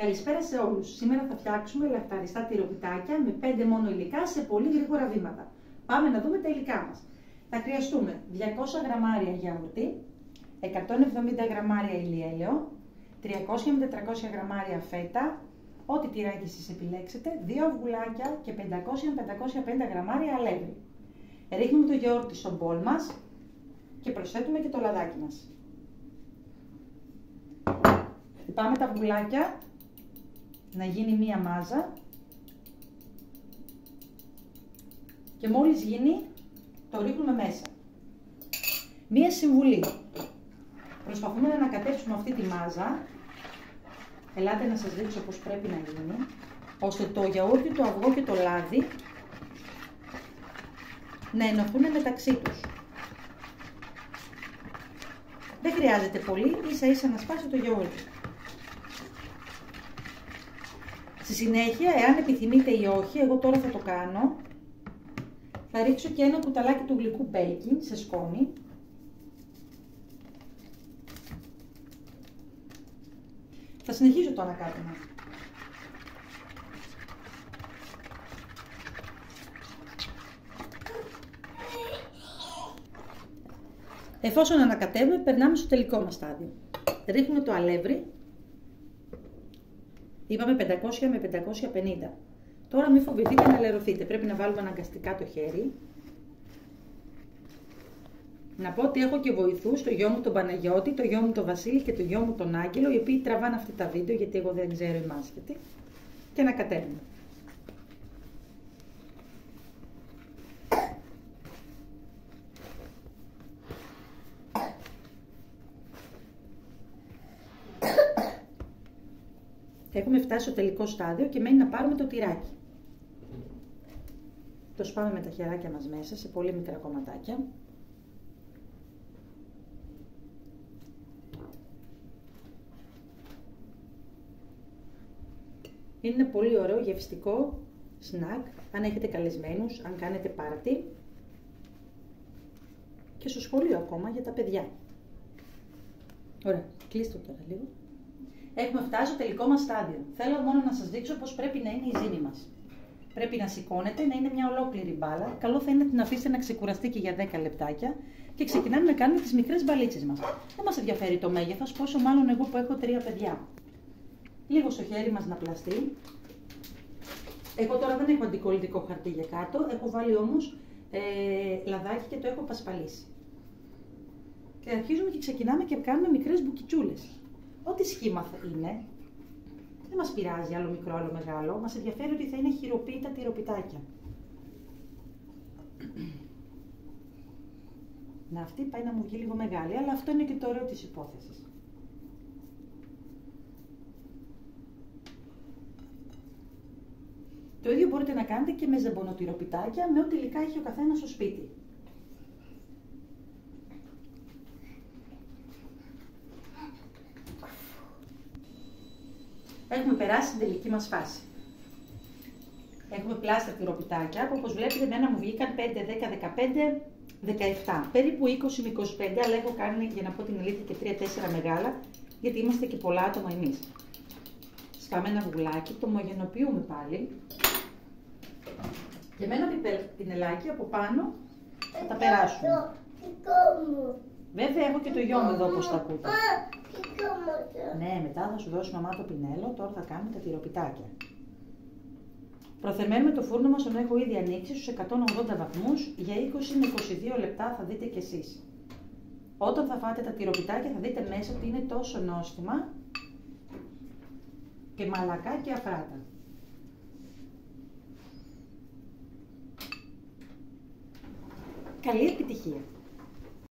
Καλησπέρα σε όλους. Σήμερα θα φτιάξουμε λαχταριστά τυροπιτάκια με 5 μόνο υλικά σε πολύ γρήγορα βήματα. Πάμε να δούμε τα υλικά μας. Θα χρειαστούμε 200 γραμμάρια γιαούρτι, 170 γραμμάρια ηλιέλαιο, 300 με 400 γραμμάρια φέτα, ό,τι τυράκι εσείς επιλέξετε, 2 αυγουλάκια και 500 με 550 γραμμάρια αλεύρι. Ρίχνουμε το γιαούρτι στο μπολ μας και προσθέτουμε και το λαδάκι μας. Χτυπάμε τα αυγουλάκια να γίνει μία μάζα και μόλις γίνει το ρίχνουμε μέσα. Μία συμβουλή. Προσπαθούμε να ανακατέψουμε αυτή τη μάζα. Ελάτε να σας δείξω πώς πρέπει να γίνει, ώστε το γιαούρτι, το αυγό και το λάδι να ενωθούν μεταξύ τους. Δεν χρειάζεται πολύ, ίσα ίσα να σπάσει το γιαούρτι. Στη συνέχεια, εάν επιθυμείτε ή όχι, εγώ τώρα θα το κάνω, θα ρίξω και ένα κουταλάκι του γλυκού μπέικινγκ σε σκόνη. Θα συνεχίσω το ανακάτεμα. Εφόσον ανακατεύουμε, περνάμε στο τελικό μας στάδιο. Ρίχνουμε το αλεύρι. Είπαμε 500 με 550. Τώρα μην φοβηθείτε να λερωθείτε. Πρέπει να βάλουμε αναγκαστικά το χέρι. Να πω ότι έχω και βοηθούς, το γιο μου τον Παναγιώτη, το γιο μου τον Βασίλη και το γιο μου τον Άγγελο, οι οποίοι τραβάνε αυτά τα βίντεο, γιατί εγώ δεν ξέρω, είμαι άσχετη. Και να κατέβουμε. Έχουμε φτάσει στο τελικό στάδιο και μένει να πάρουμε το τυράκι. Το σπάμε με τα χεράκια μας μέσα σε πολύ μικρά κομματάκια. Είναι πολύ ωραίο γευστικό σνακ, αν έχετε καλεσμένους, αν κάνετε πάρτι και στο σχολείο ακόμα για τα παιδιά. Ωραία, κλείστε το τώρα λίγο. Έχουμε φτάσει στο τελικό μας στάδιο. Θέλω μόνο να σας δείξω πώς πρέπει να είναι η ζύμη μας. Πρέπει να σηκώνεται, να είναι μια ολόκληρη μπάλα. Καλό θα είναι να την αφήσετε να ξεκουραστεί και για 10 λεπτάκια και ξεκινάμε να κάνουμε τις μικρές μπαλίτσες μας. Δεν μας ενδιαφέρει το μέγεθος, πόσο μάλλον εγώ που έχω 3 παιδιά. Λίγο στο χέρι μας να πλαστεί. Εγώ τώρα δεν έχω αντικολλητικό χαρτί για κάτω, έχω βάλει όμως λαδάκι και το έχω πασπαλίσει. Και αρχίζουμε και ξεκινάμε και κάνουμε μικρές μπουκιτσούλες. Ό,τι σχήμα θα είναι, δεν μας πειράζει άλλο μικρό, άλλο μεγάλο, μας ενδιαφέρει ότι θα είναι χειροποίητα τυροπιτάκια. Να, αυτή πάει να μου βγει λίγο μεγάλη, αλλά αυτό είναι και το ωραίο της υπόθεσης. Το ίδιο μπορείτε να κάνετε και με ζεμπονοτυροπιτάκια, με ό,τι υλικά έχει ο καθένας στο σπίτι. Έχουμε περάσει στην τελική μας φάση. Έχουμε πλάστα τυροπιτάκια που, όπως βλέπετε, εμένα μου βγήκαν 5, 10, 15, 17. Περίπου 20 με 25, αλλά έχω κάνει, για να πω την αλήθεια, και 3-4 μεγάλα, γιατί είμαστε και πολλά άτομα εμείς. Σκάμε ένα βουλάκι, το ομογενοποιούμε πάλι. Και με ένα πινελάκι από πάνω θα τα περάσουμε. Βέβαια έχω και το γιο μου εδώ, όπως τα ακούτε. Ναι, μετά θα σου δώσω μαμά το πινέλο, τώρα θα κάνουμε τα τυροπιτάκια. Προθερμαίνουμε το φούρνο μας, τον έχω ήδη ανοίξει στους 180 βαθμούς, για 20 με 22 λεπτά θα δείτε κι εσείς. Όταν θα φάτε τα τυροπιτάκια θα δείτε μέσα ότι είναι τόσο νόστιμα και μαλακά και αφράτα. Καλή επιτυχία!